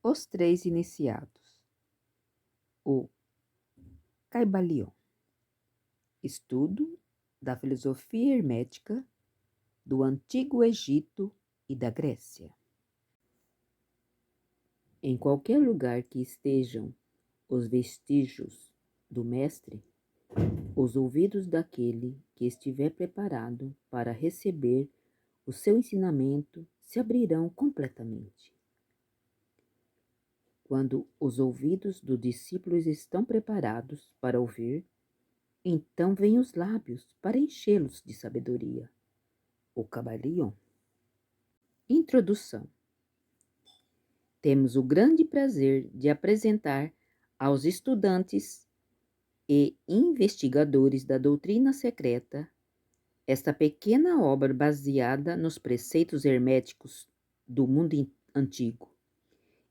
Os três iniciados. O Caibalion. Estudo da filosofia hermética do Antigo Egito e da Grécia. Em qualquer lugar que estejam os vestígios do mestre, os ouvidos daquele que estiver preparado para receber o seu ensinamento se abrirão completamente. Quando os ouvidos do discípulo estão preparados para ouvir, então vêm os lábios para enchê-los de sabedoria. O Caibalion. Introdução. Temos o grande prazer de apresentar aos estudantes e investigadores da doutrina secreta esta pequena obra baseada nos preceitos herméticos do mundo antigo.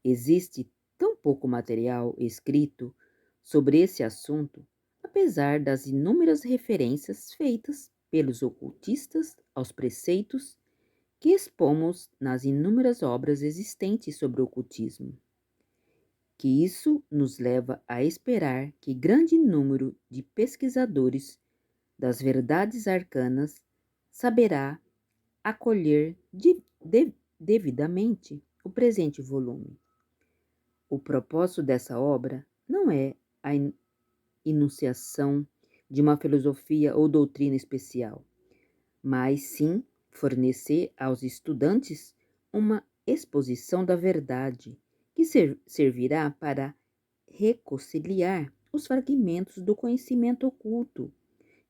Existe tão pouco material escrito sobre esse assunto, apesar das inúmeras referências feitas pelos ocultistas aos preceitos que expomos nas inúmeras obras existentes sobre o ocultismo, que isso nos leva a esperar que grande número de pesquisadores das verdades arcanas saberá acolher devidamente o presente volume. O propósito dessa obra não é a enunciação de uma filosofia ou doutrina especial, mas sim fornecer aos estudantes uma exposição da verdade que servirá para reconciliar os fragmentos do conhecimento oculto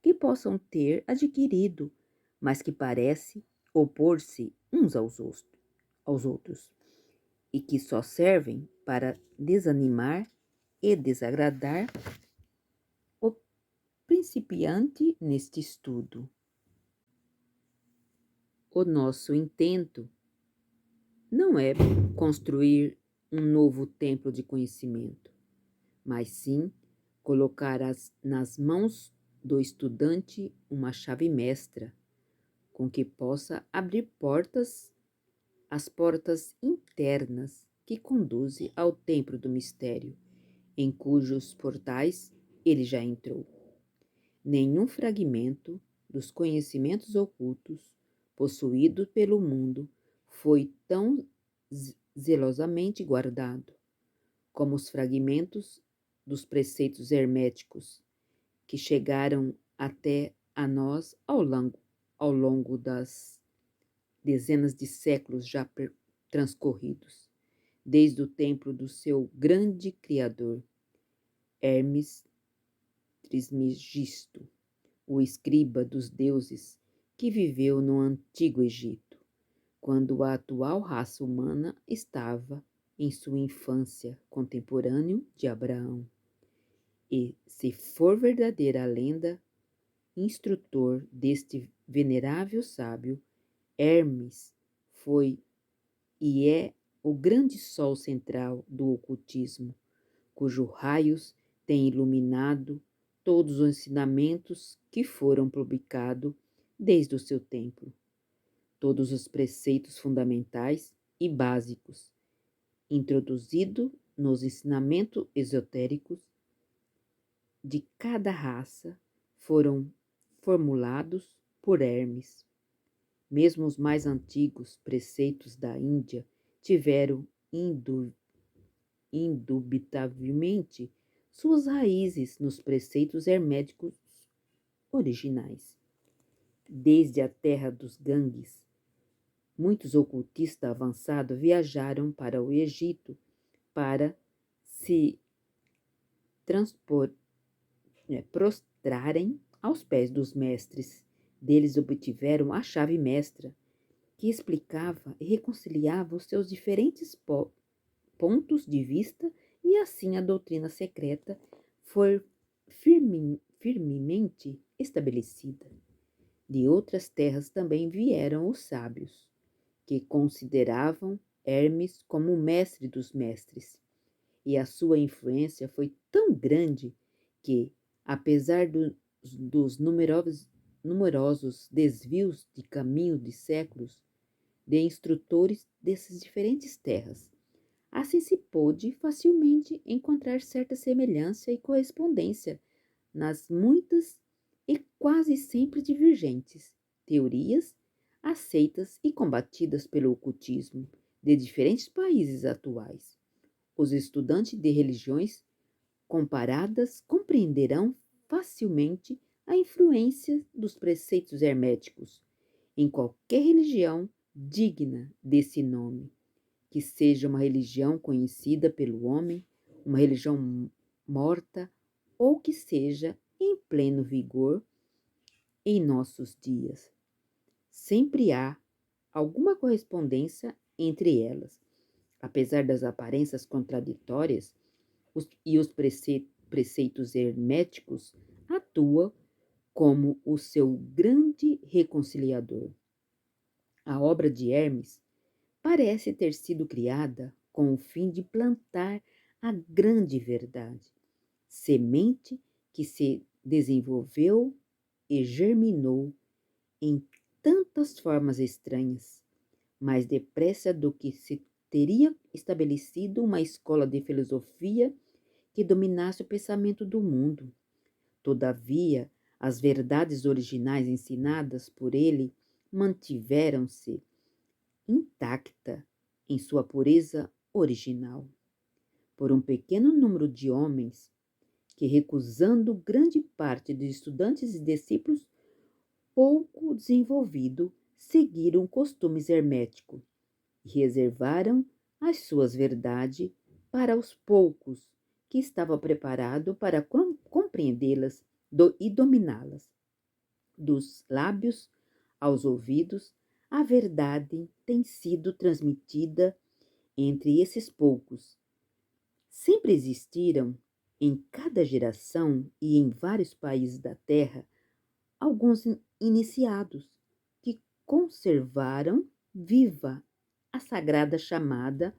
que possam ter adquirido, mas que parece opor-se uns aos outros, e que só servem para desanimar e desagradar o principiante neste estudo. O nosso intento não é construir um novo templo de conhecimento, mas sim colocar nas mãos do estudante uma chave mestra com que possa abrir as portas internas que conduzem ao templo do mistério, em cujos portais ele já entrou. Nenhum fragmento dos conhecimentos ocultos possuído pelo mundo foi tão zelosamente guardado como os fragmentos dos preceitos herméticos que chegaram até a nós ao longo das dezenas de séculos já transcorridos, desde o templo do seu grande criador, Hermes Trismegisto, o escriba dos deuses que viveu no Antigo Egito, quando a atual raça humana estava em sua infância, contemporâneo de Abraão. E, se for verdadeira a lenda, instrutor deste venerável sábio, Hermes foi e é o grande sol central do ocultismo, cujos raios têm iluminado todos os ensinamentos que foram publicados desde o seu templo. Todos os preceitos fundamentais e básicos, introduzidos nos ensinamentos esotéricos de cada raça, foram formulados por Hermes. Mesmo os mais antigos preceitos da Índia tiveram indubitavelmente suas raízes nos preceitos herméticos originais. Desde a terra dos Ganges, muitos ocultistas avançados viajaram para o Egito para se prostrarem aos pés dos mestres. Deles obtiveram a chave mestra, que explicava e reconciliava os seus diferentes pontos de vista, e assim a doutrina secreta foi firmemente estabelecida. De outras terras também vieram os sábios, que consideravam Hermes como o mestre dos mestres, e a sua influência foi tão grande que, apesar dos numerosos desvios de caminho de séculos de instrutores dessas diferentes terras, Assim se pôde facilmente encontrar certa semelhança e correspondência nas muitas e quase sempre divergentes teorias aceitas e combatidas pelo ocultismo de diferentes países atuais. Os estudantes de religiões comparadas compreenderão facilmente a influência dos preceitos herméticos em qualquer religião digna desse nome, que seja uma religião conhecida pelo homem, uma religião morta ou que seja em pleno vigor em nossos dias. Sempre há alguma correspondência entre elas, apesar das aparências contraditórias, os preceitos herméticos atuam como o seu grande reconciliador. A obra de Hermes parece ter sido criada com o fim de plantar a grande verdade, semente que se desenvolveu e germinou em tantas formas estranhas, mais depressa do que se teria estabelecido uma escola de filosofia que dominasse o pensamento do mundo. Todavia, as verdades originais ensinadas por ele mantiveram-se intacta em sua pureza original. Por um pequeno número de homens que, recusando grande parte dos estudantes e discípulos pouco desenvolvido, seguiram costumes herméticos e reservaram as suas verdades para os poucos que estavam preparados para compreendê-las e dominá-las. Dos lábios aos ouvidos, a verdade tem sido transmitida entre esses poucos. Sempre existiram, em cada geração e em vários países da Terra, alguns iniciados que conservaram viva a sagrada chamada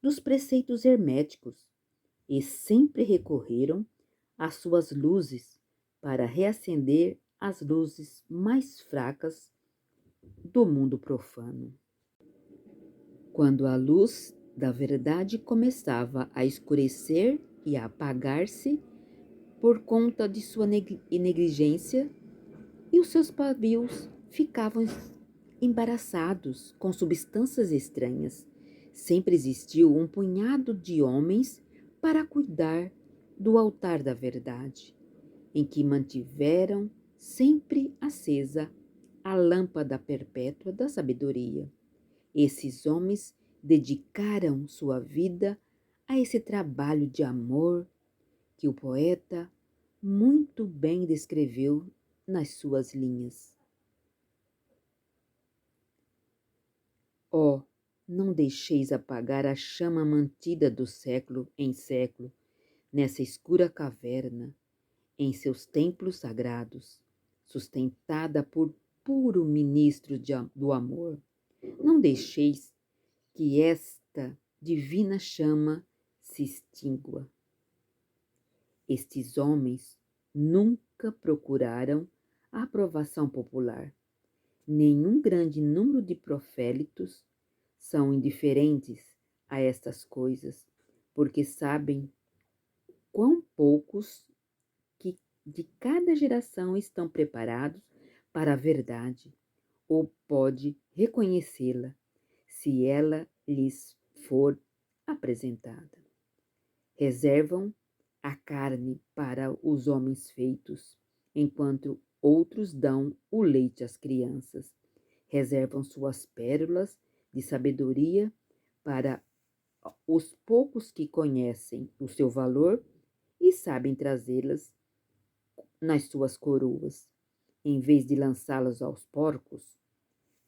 dos preceitos herméticos e sempre recorreram às suas luzes para reacender as luzes mais fracas do mundo profano. Quando a luz da verdade começava a escurecer e a apagar-se por conta de sua negligência, e os seus pavios ficavam embaraçados com substâncias estranhas. Sempre existiu um punhado de homens para cuidar do altar da verdade, em que mantiveram sempre acesa a lâmpada perpétua da sabedoria. Esses homens dedicaram sua vida a esse trabalho de amor que o poeta muito bem descreveu nas suas linhas. Ó, não deixeis apagar a chama mantida do século em século, nessa escura caverna, em seus templos sagrados, sustentada por puro ministro do amor. Não deixeis que esta divina chama se extingua. Estes homens nunca procuraram a aprovação popular. Nenhum grande número de prosélitos são indiferentes a estas coisas, porque sabem quão poucos que de cada geração estão preparados para a verdade ou pode reconhecê-la se ela lhes for apresentada. Reservam a carne para os homens feitos, enquanto outros dão o leite às crianças. Reservam suas pérolas de sabedoria para os poucos que conhecem o seu valor e sabem trazê-las nas suas coroas, em vez de lançá-las aos porcos,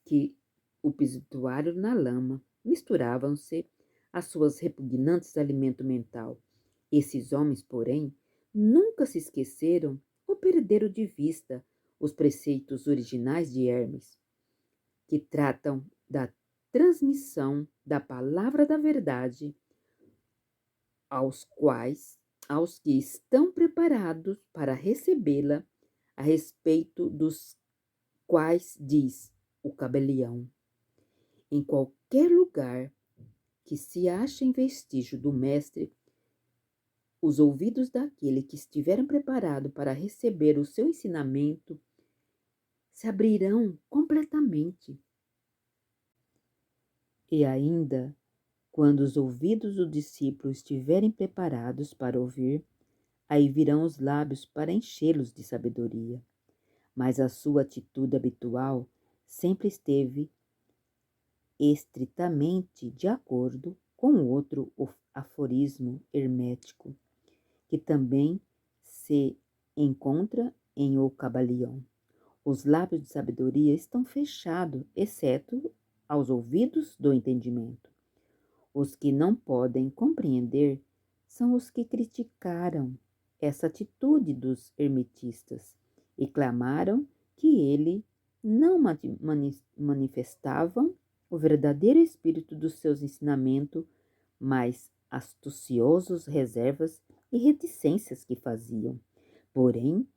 que o pisotearam na lama, misturavam-se às suas repugnantes alimento mental. Esses homens, porém, nunca se esqueceram ou perderam de vista os preceitos originais de Hermes, que tratam da transmissão da palavra da verdade aos que estão preparados para recebê-la, a respeito dos quais diz o Cabelião: em qualquer lugar que se achem vestígio do Mestre, os ouvidos daquele que estiverem preparados para receber o seu ensinamento se abrirão completamente. E ainda, quando os ouvidos do discípulo estiverem preparados para ouvir, aí virão os lábios para enchê-los de sabedoria. Mas a sua atitude habitual sempre esteve estritamente de acordo com outro aforismo hermético, que também se encontra em O Cabalion. Os lábios de sabedoria estão fechados, exceto aos ouvidos do entendimento. Os que não podem compreender são os que criticaram essa atitude dos hermetistas e clamaram que ele não manifestavam o verdadeiro espírito dos seus ensinamentos, mas astuciosos reservas e reticências que faziam. Porém,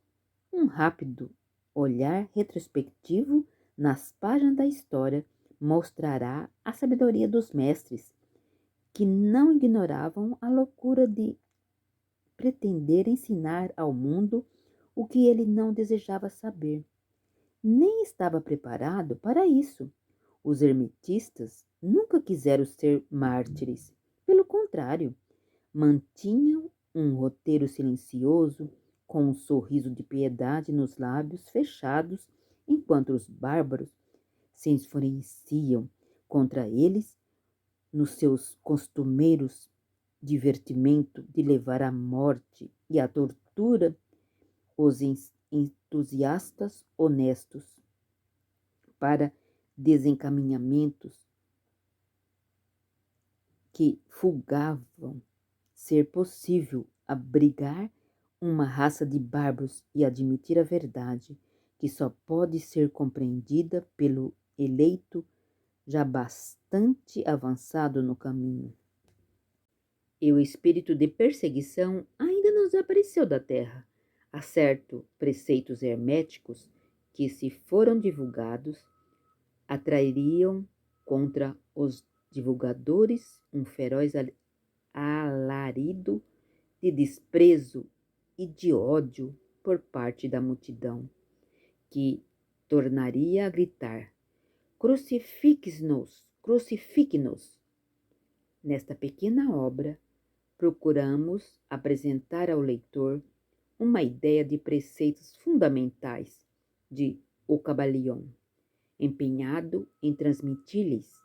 um rápido olhar retrospectivo nas páginas da história mostrará a sabedoria dos mestres, que não ignoravam a loucura de pretender ensinar ao mundo o que ele não desejava saber. Nem estava preparado para isso. Os hermetistas nunca quiseram ser mártires. Pelo contrário, mantinham um roteiro silencioso, com um sorriso de piedade nos lábios fechados, enquanto os bárbaros se enfureciam contra eles nos seus costumeiros divertimento de levar à morte e à tortura os entusiastas honestos para desencaminhamentos que julgavam ser possível abrigar uma raça de bárbaros e admitir a verdade, que só pode ser compreendida pelo eleito já bastante avançado no caminho. E o espírito de perseguição ainda não desapareceu da terra. Há certo preceitos herméticos que, se foram divulgados, atrairiam contra os divulgadores um feroz alarido de desprezo e de ódio por parte da multidão, que tornaria a gritar: crucifique-nos, crucifique-nos. Nesta pequena obra, procuramos apresentar ao leitor uma ideia de preceitos fundamentais de O Cabalion, empenhado em transmitir-lhes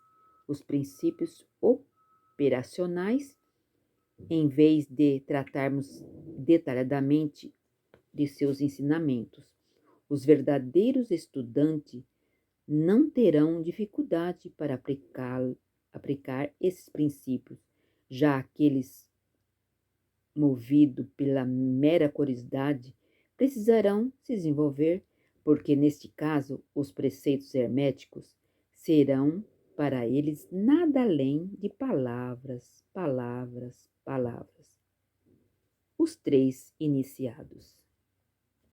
os princípios operacionais, em vez de tratarmos detalhadamente de seus ensinamentos. Os verdadeiros estudantes não terão dificuldade para aplicar esses princípios, já aqueles movidos pela mera curiosidade precisarão se desenvolver, porque neste caso os preceitos herméticos serão para eles nada além de palavras, palavras, palavras. Os três iniciados.